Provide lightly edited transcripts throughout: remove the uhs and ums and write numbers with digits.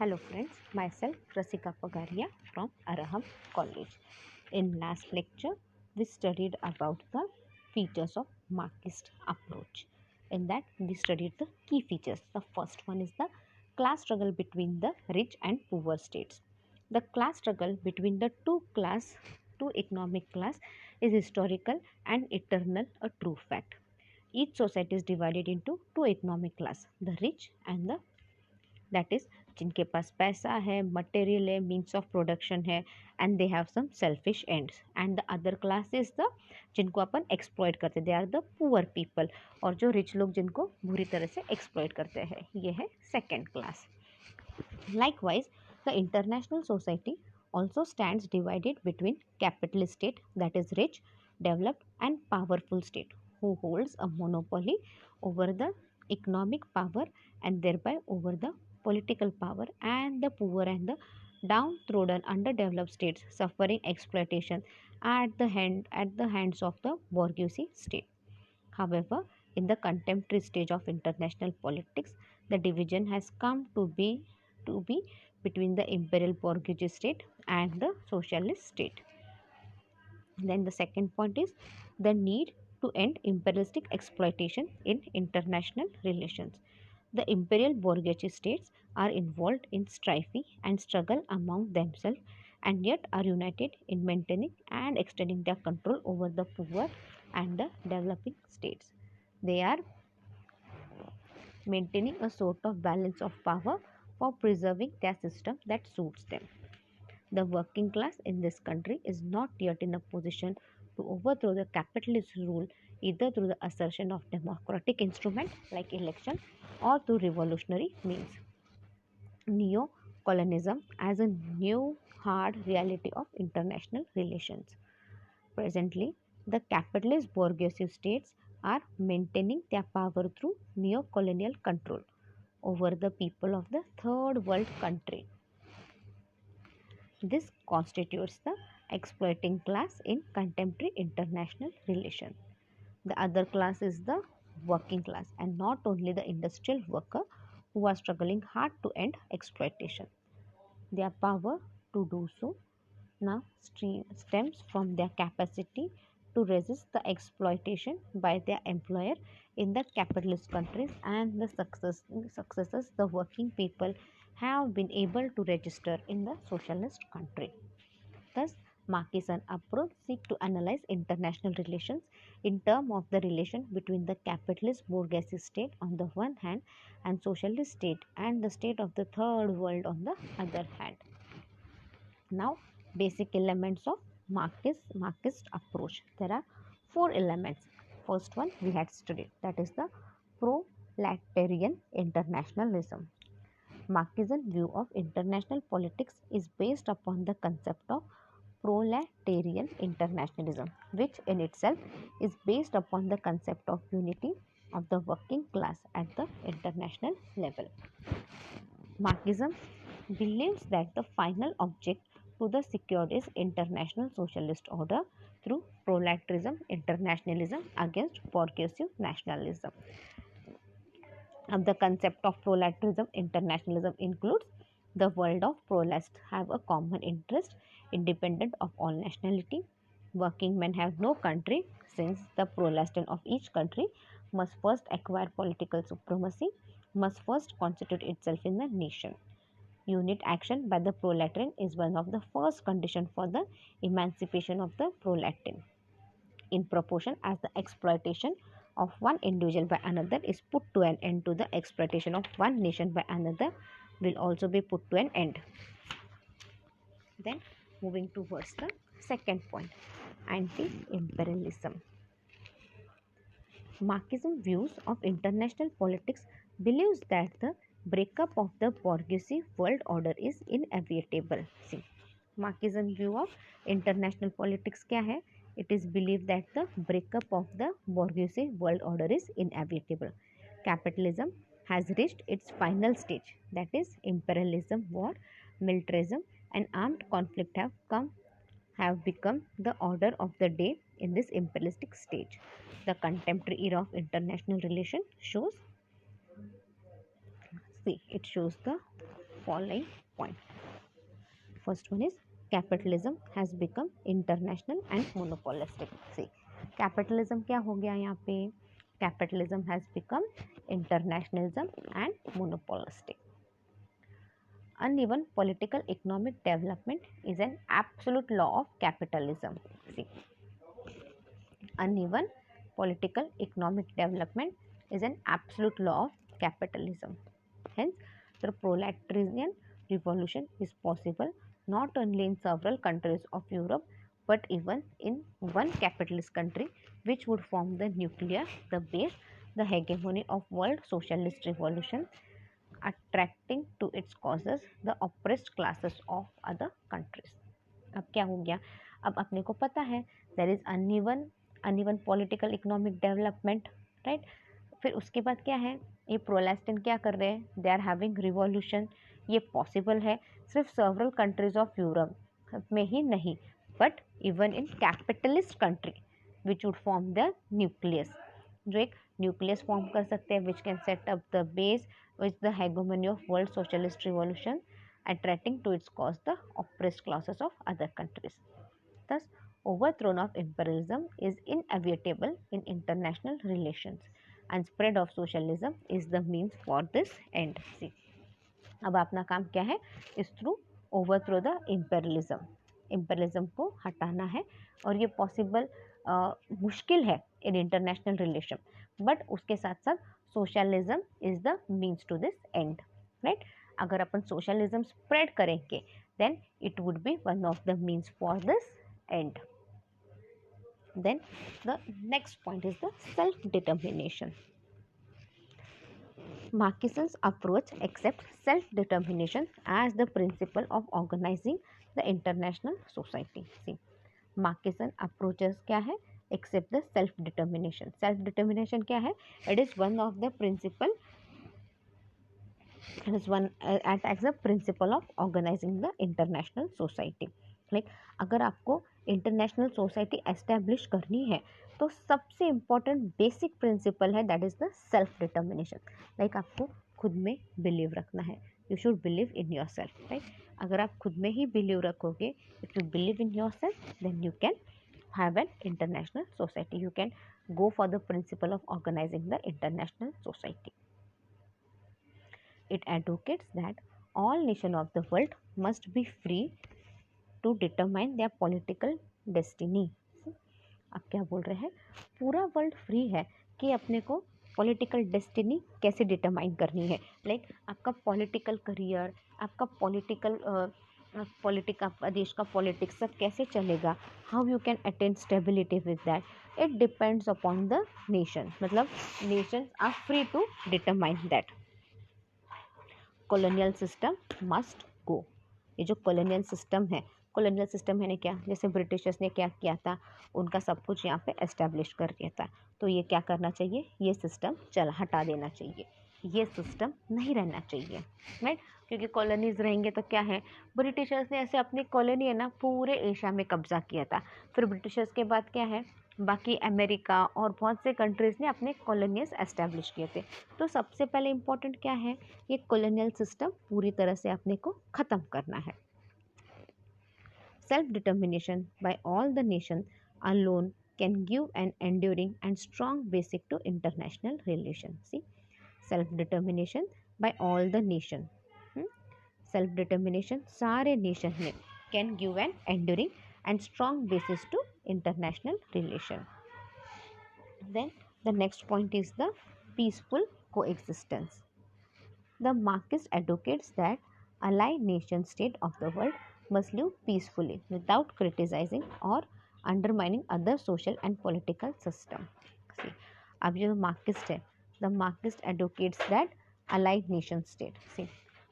Hello friends, myself Rasika Pagaria from Araham College. In last lecture, we studied about the features of Marxist approach. In that, we studied the key features. The first one is the class struggle between the rich and poor states. The class struggle between the two economic class is historical and eternal, a true fact. Each society is divided into two economic class, the rich and the that is जिनके पास पैसा है material है means of production है and they have some selfish ends and the other class is the जिनको अपन exploit करते they are the poor people और जो रिच लोग जिनको बुरी तरह से एक्सप्लॉइट करते हैं ये है second class. Likewise, the international society also stands divided between capitalist state that is rich, developed and powerful state who holds a monopoly over the economic power and thereby over the political power, and the poor and the downtrodden underdeveloped states suffering exploitation at the hands of the bourgeoisie state. However, in the contemporary stage of international politics, the division has come to be between the imperial bourgeoisie state and the socialist state. Then the second point is the need to end imperialistic exploitation in international relations. The imperial bourgeoisie states are involved in strife and struggle among themselves and yet are united in maintaining and extending their control over the poor and the developing states. They are maintaining a sort of balance of power for preserving their system that suits them. The working class in this country is not yet in a position to overthrow the capitalist rule either through the assertion of democratic instrument like election or through revolutionary means. Neo-colonialism as a new hard reality of international relations. Presently, the capitalist bourgeoisie states are maintaining their power through neo-colonial control over the people of the third world country. This constitutes the exploiting class in contemporary international relations. The other class is the working class, and not only the industrial worker who are struggling hard to end exploitation. Their power to do so now stems from their capacity to resist the exploitation by their employer in the capitalist countries and the successes the working people have been able to register in the socialist country. Thus, Marxian approach seek to analyze international relations in terms of the relation between the capitalist bourgeoisie state on the one hand and socialist state and the state of the third world on the other hand. Now, basic elements of Marxist approach. There are four elements. First one we had studied, that is the proletarian internationalism. Marxism view of international politics is based upon the concept of proletarian internationalism, which in itself is based upon the concept of unity of the working class at the international level. Marxism believes that the final object to the secured is international socialist order through proletarianism internationalism against bourgeoisie nationalism. The concept of proletarianism internationalism includes the world of prolets have a common interest independent of all nationality. Working men have no country since the proletarian of each country must first acquire political supremacy, must first constitute itself in the nation. Unit action by the proletarian is one of the first conditions for the emancipation of the proletarian. In proportion as the exploitation of one individual by another is put to an end to the exploitation of one nation by another will also be put to an end. Then moving towards the second point, anti-imperialism. Marxism views of international politics believes that the breakup of the bourgeoisie world order is inevitable. See, Marxism view of international politics क्या है? It is believed that the breakup of the bourgeoisie world order is inevitable. Capitalism has reached its final stage, that is imperialism, war, militarism and armed conflict have become the order of the day in this imperialistic stage. The contemporary era of international relation shows the following point. First one is capitalism has become international and monopolistic. See, capitalism क्या हो गया यहाँ पे? Capitalism has become internationalism and monopolistic. Uneven political economic development is an absolute law of capitalism. See, uneven political economic development is an absolute law of capitalism. Hence, the proletarian revolution is possible not only in several countries of Europe but even in one capitalist country, which would form the nucleus, the base, the hegemony of world socialist revolution, attracting to its causes the oppressed classes of other countries. अब क्या हो गया? अब अपने को पता है there is uneven political economic development, right? फिर उसके बाद क्या है? ये प्रोलेस्टिन क्या कर रहे हैं? They are having revolution. ये पॉसिबल है सिर्फ सेवरल कंट्रीज ऑफ यूरोप में ही नहीं, but even in capitalist country which would form the nucleus, जो एक न्यूक्लियस फॉर्म कर सकते हैं which can set up the base which the hegemony of world socialist revolution attracting to its cause the oppressed classes of other countries. Thus, overthrow of imperialism is inevitable in international relations, and spread of socialism is the means for this end. See, अब अपना काम क्या है? is through overthrow the imperialism. imperialism को हटाना है और ये पॉसिबल मुश्किल है इन इंटरनेशनल रिलेशन, बट उसके साथ साथ socialism is the means to this end, right? अगर अपन सोशलिज्म स्प्रेड करेंगे then it would be one of the means for this end. Then the next point is the self-determination. Marxism's approach accepts self-determination as the principle of organizing the international society. See, Marxism approaches क्या है? Accept the self-determination. Self-determination क्या है? It is one of the principle. It is one as a principle of organizing the international society. Like अगर आपको international society establish करनी है तो सबसे इम्पॉर्टेंट बेसिक प्रिंसिपल है that is the self determination. Like आपको खुद में बिलीव रखना है. You should believe in yourself, right? अगर आप खुद में ही बिलीव रखोगे, if you believe in yourself then you can have an international society. You can go for the principle of organising the international society. It advocates that all nations of the world must be free to determine their political destiny. अब क्या बोल रहे हैं? पूरा world free है कि अपने को पॉलिटिकल डेस्टिनी कैसे डिटरमाइन करनी है. लाइक आपका पॉलिटिकल करियर, आपका आपका देश का पॉलिटिक्स सब कैसे चलेगा, how you can attain stability with that, it depends upon the nation. मतलब nations are free to determine that. Colonial system must go. ये जो कॉलोनियल सिस्टम है ना, क्या, जैसे ब्रिटिशर्स ने क्या किया था, उनका सब कुछ यहाँ पे एस्टेब्लिश कर दिया था. तो ये क्या करना चाहिए? ये सिस्टम हटा देना चाहिए. ये सिस्टम नहीं रहना चाहिए, राइट? क्योंकि कॉलोनीज रहेंगे तो क्या है, ब्रिटिशर्स ने ऐसे अपनी कॉलोनी है ना पूरे एशिया में कब्जा किया था. फिर ब्रिटिशर्स के बाद क्या है, बाकी अमेरिका और बहुत से कंट्रीज़ ने अपने कॉलोनीज एस्टेब्लिश किए थे. तो सबसे पहले इम्पोर्टेंट क्या है, ये कॉलोनियल सिस्टम पूरी तरह से अपने को ख़त्म करना है. Self-determination by all the nations alone can give an enduring and strong basic to international relations. See, self-determination by all the nations. Self-determination सारे nation में can give an enduring and strong basis to international relation. Then the next point is the peaceful coexistence. The Marxist advocates that allied nation state of the world must live peacefully without criticizing or undermining other social and political system. See, अब जो Marxist है, the Marxist advocates that allied nation state. See,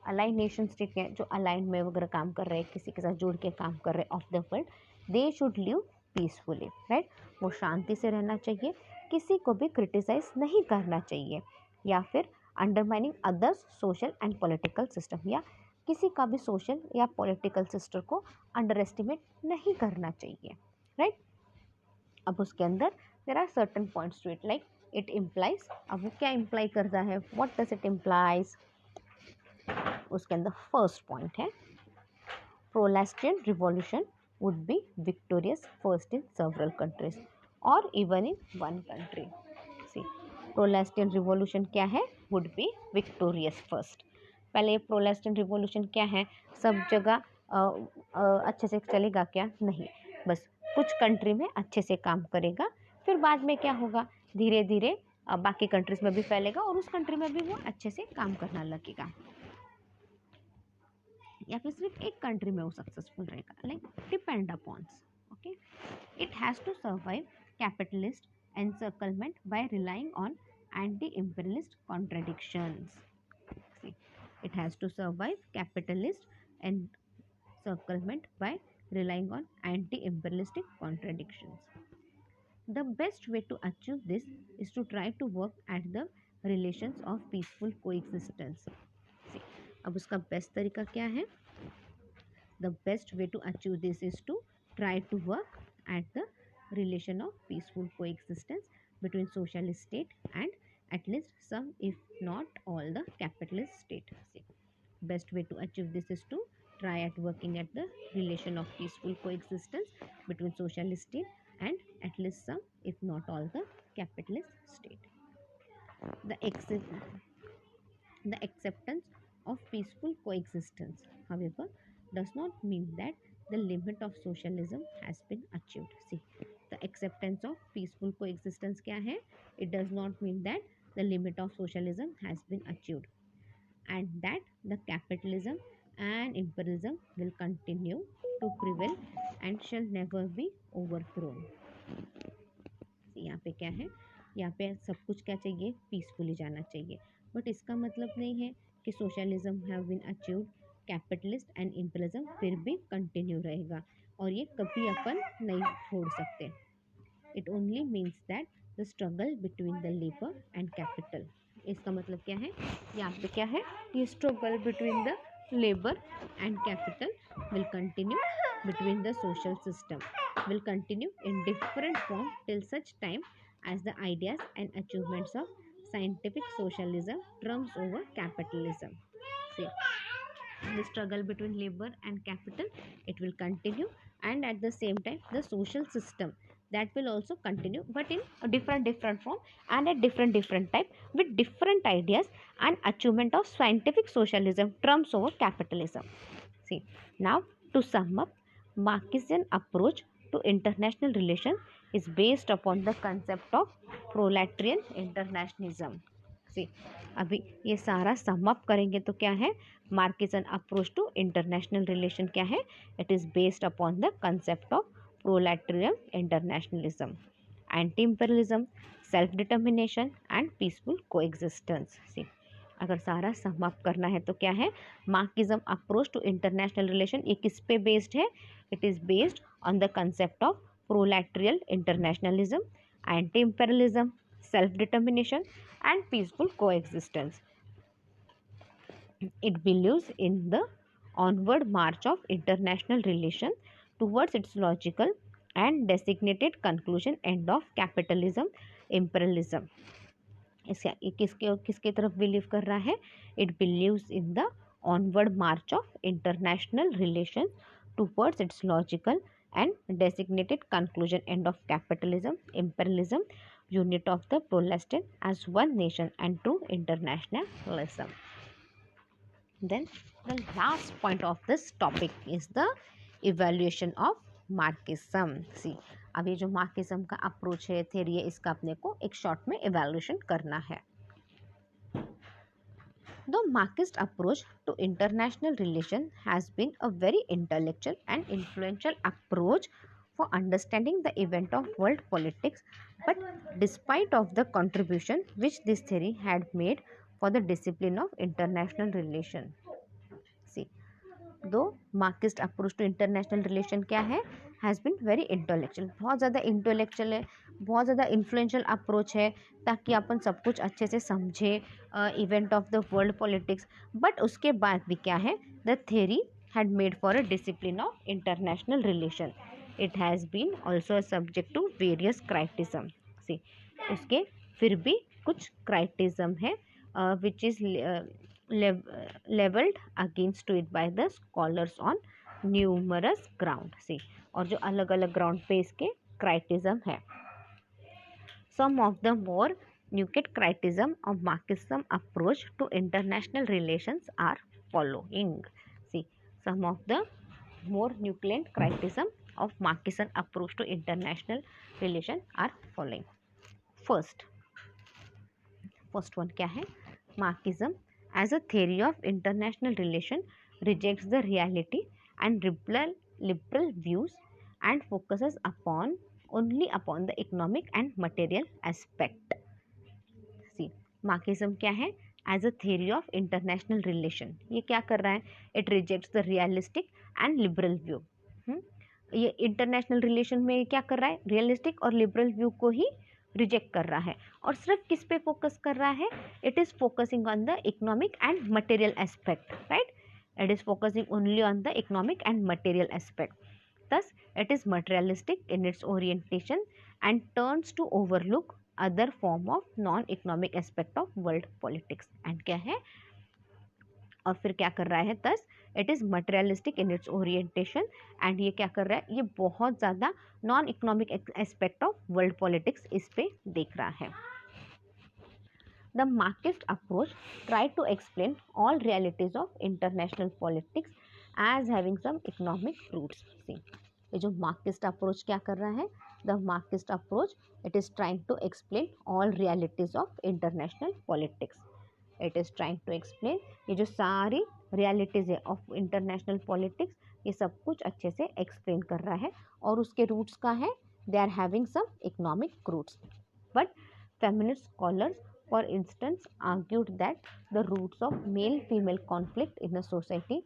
allied nation state क्या है? जो align में वगैरह काम कर रहे हैं, किसी के साथ जुड़ के काम कर रहे हैं of the world, they should live peacefully, right? वो शांति से रहना चाहिए, किसी को भी क्रिटिसाइज नहीं करना चाहिए, या फिर undermining others social and political system, या किसी का भी सोशल या पॉलिटिकल सिस्टम को अंडर एस्टिमेट नहीं करना चाहिए, राइट? अब उसके अंदर there are certain points to it, like it implies. अब वो क्या इम्प्लाई करता है? What does it implies? उसके अंदर फर्स्ट पॉइंट है Prolactian revolution would be victorious first in several countries or even in one country. See, Prolactian revolution क्या है? Would be victorious first. पहले ये Prolactian revolution क्या है? सब जगह अच्छे से चलेगा क्या? नहीं, बस कुछ कंट्री में अच्छे से काम करेगा, फिर बाद में क्या होगा, धीरे धीरे बाकी कंट्रीज में भी फैलेगा और उस कंट्री में भी वो अच्छे से काम करना लगेगा, या फिर सिर्फ एक कंट्री में वो सक्सेसफुल रहेगा, like depend upons. Okay, it has to survive capitalist encirclement by relying on anti imperialist contradictions. It has to survive capitalist encirclement by relying on anti-imperialistic contradictions. The best way to achieve this is to try to work at the relations of peaceful coexistence. See, अब उसका best तरीका क्या है? The best way to achieve this is to try to work at the relation of peaceful coexistence between socialist state and at least some, if not all, the capitalist state. See, best way to achieve this is to try at working at the relation of peaceful coexistence between socialist state and at least some, if not all, the capitalist state. The acceptance of peaceful coexistence, however, does not mean that the limit of socialism has been achieved. See, the acceptance of peaceful coexistence क्या है? It does not mean that the limit of socialism has been achieved and that the capitalism and imperialism will continue to prevail and shall never be overthrown. यहाँ पे क्या है? यहाँ पे सब कुछ क्या चाहिए? पीसफुली जाना चाहिए, बट इसका मतलब नहीं है कि socialism have been achieved, capitalist and imperialism फिर भी कंटिन्यू रहेगा और ये कभी अपन नहीं छोड़ सकते. It only means that the struggle between the labour and capital. इसका मतलब क्या है? यहाँ पे क्या है? ये struggle between the labour and capital will continue between the social system will continue in different form till such time as the ideas and achievements of scientific socialism trumps over capitalism. See, the struggle between labor and capital, it will continue, and at the same time the social system that will also continue, but in a different form and at different type with different ideas and achievement of scientific socialism trumps over capitalism. See, now to sum up, Marxian approach to international relations is based upon the concept of proletarian internationalism. See, अभी ये सारा sum up करेंगे तो क्या है? Marxian approach to international relation क्या है? It is based upon the concept of proletarian internationalism, anti-imperialism, self-determination and peaceful coexistence. See, अगर सारा सम अप करना है तो क्या है? Marxism approach to international relation ये किस पे बेस्ड है? It is based on the concept of proletarian internationalism, anti imperialism, self determination and peaceful coexistence. It believes in the onward march of international relation towards its logical and designated conclusion end of capitalism imperialism. इसका किसके तरफ believe कर रहा है? It believes in the onward march of international relation towards its logical and designated conclusion end of capitalism, imperialism, unit of the proletariat as one nation and true internationalism. Then the last point of this topic is the evaluation of Marxism. See, अब ये जो Marxism का approach है, theory है, इसका अपने को एक शॉर्ट में इवैल्यूएशन करना है. The Marxist approach to international relations has been a very intellectual and influential approach for understanding the event of world politics, but despite of the contribution which this theory had made for the discipline of international relations. See, though Marxist approach to international relation क्या है? Has been very intellectual, बहुत ज़्यादा intellectual है, बहुत ज़्यादा influential approach है ताकि अपन सब कुछ अच्छे से समझे event of the world politics. But उसके बाद भी क्या है? The theory had made for a discipline of international relation. It has been also subject to various criticism. See, उसके फिर भी कुछ क्राइटिज्म है which is leveled against to it by the scholars on numerous ground. See, और जो अलग अलग ground पे इसके क्राइटिज्म है. Some of the more nuclear criticism of Marxism approach to international relations are following. See, some of the more nuclear criticism of Marxism approach to international relation are following. First one क्या है? Marxism as a theory of international relation rejects the reality and liberal views and focuses only upon the economic and material aspect. See, Marxism क्या है? As a theory of international relation. ये क्या कर रहा है? It rejects the realistic and liberal view. ये international relation में क्या कर रहा है? रियलिस्टिक और लिबरल व्यू को ही रिजेक्ट कर रहा है. और सिर्फ किस पे फोकस कर रहा है? It is focusing on the economic and material aspect. Right, it is focusing only on the economic and material aspect. Thus, it is materialistic in its orientation and turns to overlook other form of non-economic aspect of world politics. And क्या है? और फिर क्या कर रहा है? Thus, it is materialistic in its orientation and ये क्या कर रहा है? ये बहुत ज़्यादा non-economic aspect of world politics इस पे देख रहा है. The Marxist approach tried to explain all realities of international politics as having some economic roots. See, ये जो मार्क्सिस्ट अप्रोच क्या कर रहा है? The Marxist approach it is trying to explain all realities of international politics. It is trying to explain ये जो सारी realities है ऑफ इंटरनेशनल पॉलिटिक्स, ये सब कुछ अच्छे से एक्सप्लेन कर रहा है. और उसके रूट्स का है, they are having some economic roots. But feminist scholars for instance argued that the roots of male-female conflict in a society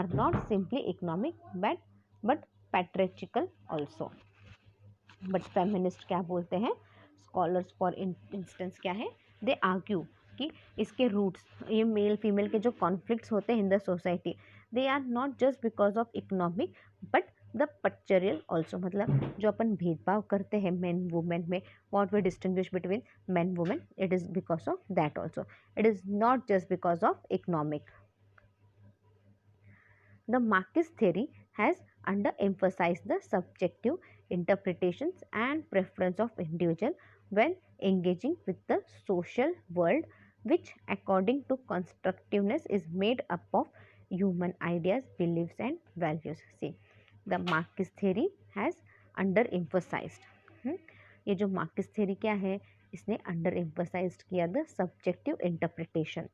are not simply economic but patriarchal also. But feminist क्या बोलते हैं? Scholars for instance क्या है? They argue कि इसके roots, ये male female के जो conflicts होते हैं in the society, they are not just because of economic but the patriarchal also. मतलब जो अपन भेदभाव करते हैं मैन वुमेन में, what we distinguish between man women, it is because of that also. It is not just because of economic. The Marxist theory has underemphasized the subjective interpretations and preference of individual when engaging with the social world, which according to constructiveness is made up of human ideas, beliefs and values. See, the Marxist theory has underemphasized. ये जो Marxist theory क्या है? इसने underemphasized किया the subjective interpretation.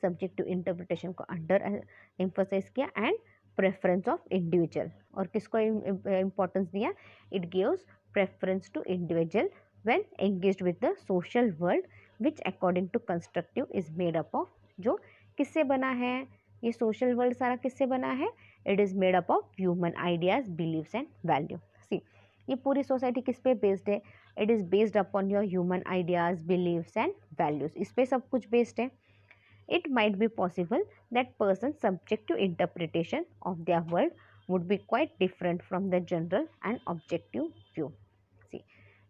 Subjective interpretation को underemphasise किया and preference of individual. और किसको इम्पोर्टेंस दिया? It gives preference to individual when engaged with the social world which according to constructive is made up of. जो किससे बना है? ये सोशल वर्ल्ड सारा किससे बना है? It is made up of human ideas, beliefs and value. See, ये पूरी सोसाइटी किस पे बेस्ड है? It is based upon your human ideas, beliefs and values. इस पे सब कुछ बेस्ड है. It might be possible that person's subjective interpretation of their world would be quite different from the general and objective view. See,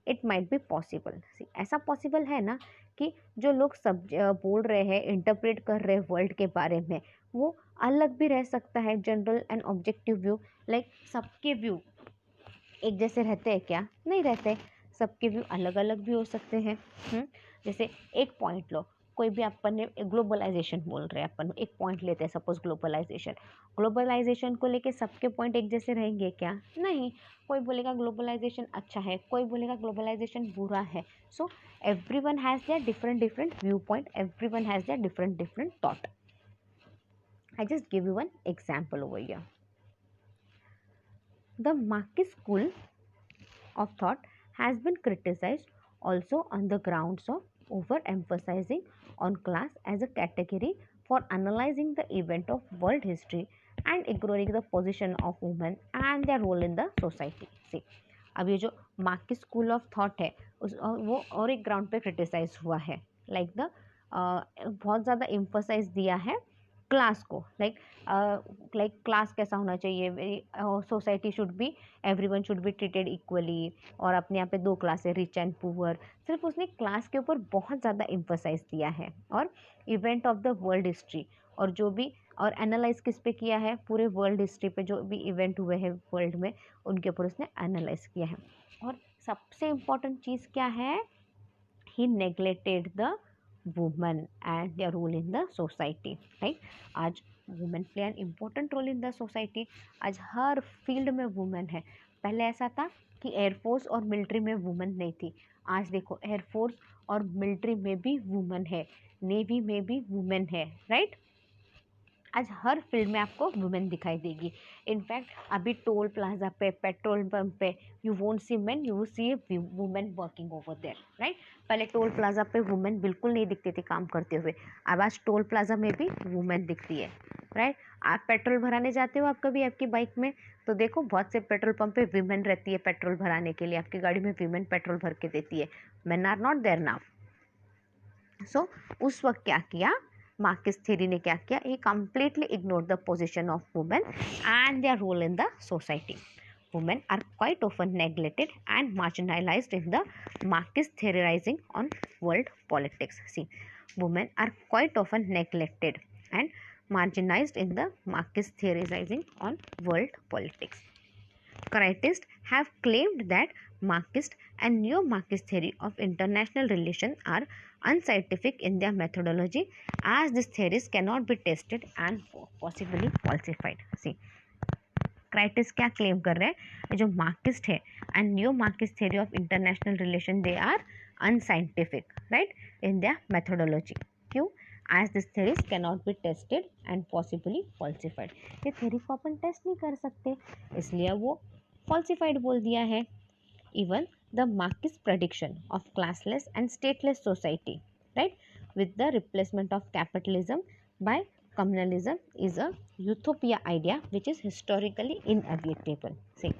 it might be possible. See, ऐसा possible है ना कि जो लोग सब बोल रहे हैं, इंटरप्रेट कर रहे हैं वर्ल्ड के बारे में, वो अलग भी रह सकता है general and objective view. Like सबके व्यू एक जैसे रहते हैं क्या? नहीं रहते. सबके व्यू अलग अलग भी हो सकते हैं. जैसे एक पॉइंट लो, कोई भी अपन ने ग्लोबलाइजेशन बोल रहे हैं, अपन एक पॉइंट लेते हैं सपोज ग्लोबलाइजेशन को लेके सबके पॉइंट एक जैसे रहेंगे क्या? नहीं. कोई बोलेगा ग्लोबलाइजेशन अच्छा है, कोई बोलेगा ग्लोबलाइजेशन बुरा है. So everyone has their different view point, everyone has their different thought. I just give you one example over here. The Marxist school of thought has been criticized also on the grounds of overemphasizing on class as a category for analyzing the event of world history and ignoring the position of women and their role in the society. See, अब ये जो Marxist school of thought है वो और एक ground पे criticise हुआ है. लाइक द बहुत ज़्यादा एम्फोसाइज दिया है क्लास को, लाइक क्लास कैसा होना चाहिए, society should be, everyone should be treated equally, और अपने यहाँ पे दो क्लास है, रिच एंड पुअर। सिर्फ उसने क्लास के ऊपर बहुत ज़्यादा इम्फोसाइज दिया है। और event of the world history, और जो भी, और एनालाइज किस पे किया है, पूरे वर्ल्ड हिस्ट्री पे जो भी इवेंट हुए हैं वर्ल्ड में उनके ऊपर उसने एनालाइज किया है। और सबसे इम्पॉर्टेंट चीज़ क्या है, he neglected the women and their role in the society, right. आज women play an important role in the society. आज हर फील्ड में वुमेन है। पहले ऐसा था कि एयरफोर्स और मिलिट्री में वुमेन नहीं थी। आज देखो एयरफोर्स और मिलिट्री में भी वुमेन है, नेवी में भी वुमेन है, राइट। आज हर फील्ड में आपको वुमेन दिखाई देगी। इनफैक्ट अभी टोल प्लाजा पे, पेट्रोल पंप पे, you won't see men, you see women working over there, right. पहले टोल प्लाजा पे वुमेन बिल्कुल नहीं दिखते थे काम करते हुए, अब आज टोल प्लाजा में भी वुमेन दिखती है, राइट। आप पेट्रोल भराने जाते हो आप कभी आपकी बाइक में, तो देखो बहुत से पेट्रोल पंप पे विमेन रहती है पेट्रोल भराने के लिए, आपकी गाड़ी में विमेन पेट्रोल भर के देती है। Men are not there now. So उस वक्त क्या किया, मार्किस थ्योरी ने क्या किया, he completely ignored the position of women and their role in the society. Women are quite often neglected and marginalized in the Marxist theorizing on world politics. See, women are quite often neglected and marginalized in the Marxist theorizing on world politics. Critics have claimed that Marxist and neo-Marxist theory of international relations are unscientific in their methodology, as these theories cannot be tested and possibly falsified. See, क्राइटिस क्या claim कर रहे हैं, जो Marxist है and new Marxist theory of international relation, they are unscientific, right, in their methodology. क्यों, as this theories cannot be tested and possibly falsified. ये theory को अपन टेस्ट नहीं कर सकते, इसलिए वो फॉल्सिफाइड बोल दिया है। Even the Marxist prediction of classless and stateless society, right, with the replacement of capitalism by communalism is a utopia idea which is historically inevitable. See,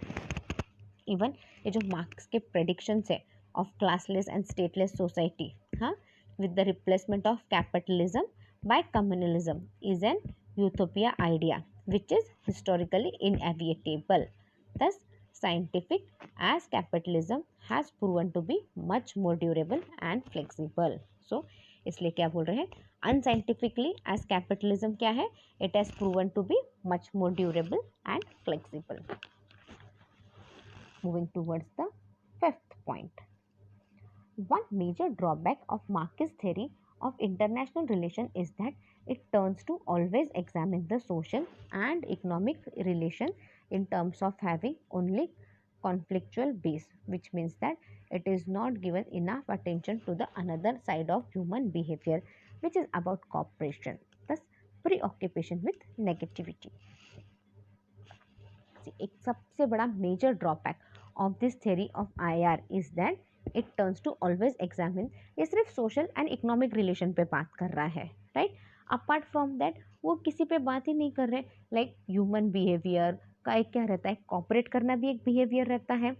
even ये जो मार्क्स के predictions है of classless and stateless society, हाँ, with the replacement of capitalism by communalism is an utopia idea which is historically inevitable. Thus, scientific as capitalism has proven to be much more durable and flexible. So, इसलिए क्या बोल रहे हैं, अनसाइंटिफिकली as capitalism क्या है, it has proven to be much more durable and flexible. Moving towards the fifth point, one major drawback of Marxist theory of international relation is that it turns to always examine the social and economic relation in terms of having only conflictual base, which means that it is not given enough attention to the another side of human behavior which is about cooperation, thus preoccupation with negativity. एक सबसे बड़ा major drawback of this theory of IR is that it turns to always examine, ये सिर्फ social and economic relation पे बात कर रहा है, राइट। अपार्ट फ्रॉम दैट वो किसी पे बात ही नहीं कर रहे, लाइक ह्यूमन बिहेवियर का एक क्या रहता है, कॉपरेट करना भी एक बिहेवियर रहता है,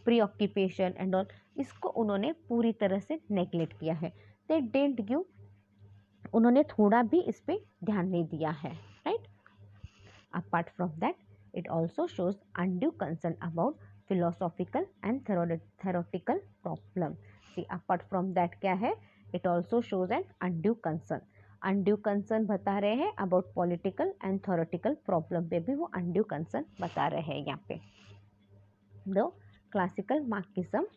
प्री ऑक्यूपेशन एंड ऑल, इसको उन्होंने पूरी तरह से नेग्लेक्ट किया है। दे डिडंट गिव, उन्होंने थोड़ा भी इस पे ध्यान नहीं दिया है, right. Apart from that it also shows undue concern about philosophical and theoretical problem. See, apart from that क्या है, it also shows an undue concern. undue concern बता रहे हैं about political and theoretical problem पे भी वो undue concern बता रहे हैं यहाँ पे। The classical Marxism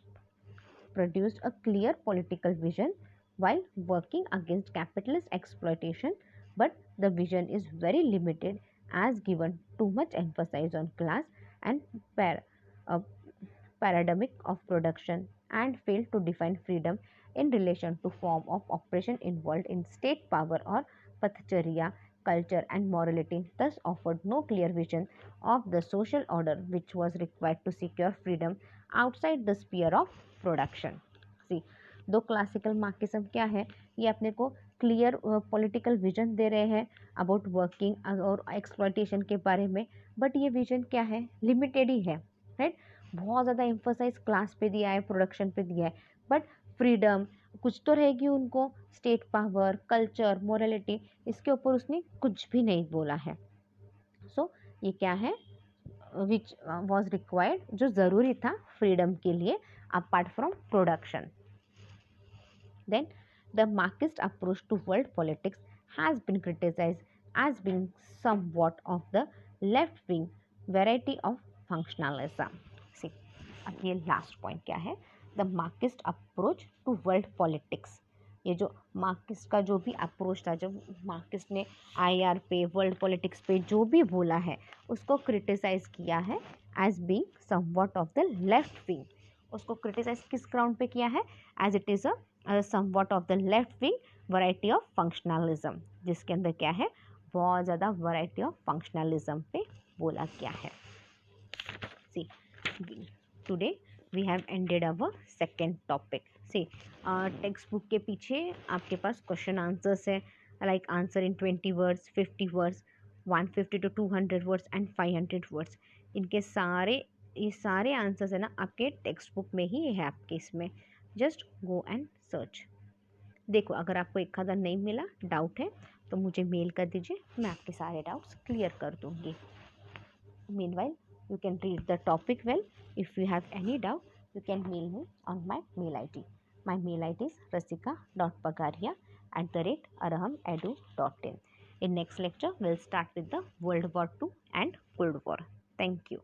produced a clear political vision while working against capitalist exploitation, but the vision is very limited as given too much emphasis on class and paradigm of production and failed to define freedom in relation to form of operation involved in state power or pathacharya, culture and morality, thus offered no clear vision of the social order which was required to secure freedom outside the sphere of production. See, दो classical Marxism क्या है, ये अपने को clear political vision दे रहे हैं about working और exploitation के बारे में, बट ये विजन क्या है, लिमिटेड ही है, राइट। बहुत ज़्यादा एम्फोसाइज क्लास पे दिया है, प्रोडक्शन पे दिया है, बट फ्रीडम, कुछ तो रहेगी उनको, स्टेट पावर, कल्चर, मोरालिटी, इसके ऊपर उसने कुछ भी नहीं बोला है. सो ये क्या है, विच वॉज रिक्वायर्ड, जो ज़रूरी था फ्रीडम के लिए apart from production. Then the Marxist approach to world politics has been criticised as being somewhat of the left wing variety of functionalism. See, अब ये लास्ट पॉइंट क्या है, the Marxist approach to world politics. ये जो Marxist का जो भी approach था, जब मार्क्सिस्ट ने आईआर पे, वर्ल्ड पॉलिटिक्स पे जो भी बोला है, उसको क्रिटिसाइज किया है as being somewhat of the left wing. उसको क्रिटिसाइज किस ग्राउंड पे किया है, as it is a somewhat of the left wing variety of functionalism, जिसके अंदर क्या है, बहुत ज़्यादा वैरायटी ऑफ फंक्शनलिज्म पे बोला गया है. See, today we have ended our second topic. See, text book के पीछे आपके पास क्वेश्चन आंसर्स है, like answer in 20 words, 50 words, 150 to 200 words and 500 words. इनके ये सारे आंसर्स है ना आपके टेक्स्ट बुक में ही है आपके. इसमें जस्ट गो एंड सर्च. देखो, अगर आपको एक आधा नहीं मिला, डाउट है, तो मुझे मेल कर दीजिए, मैं आपके सारे डाउट्स क्लियर कर दूँगी. Meanwhile, you can read the topic well. If you have any doubt, you can mail me on my mail ID. My mail ID is rasika.pagaria@arahamedu.in. In next lecture, we'll start with the World War II and Cold War. Thank you.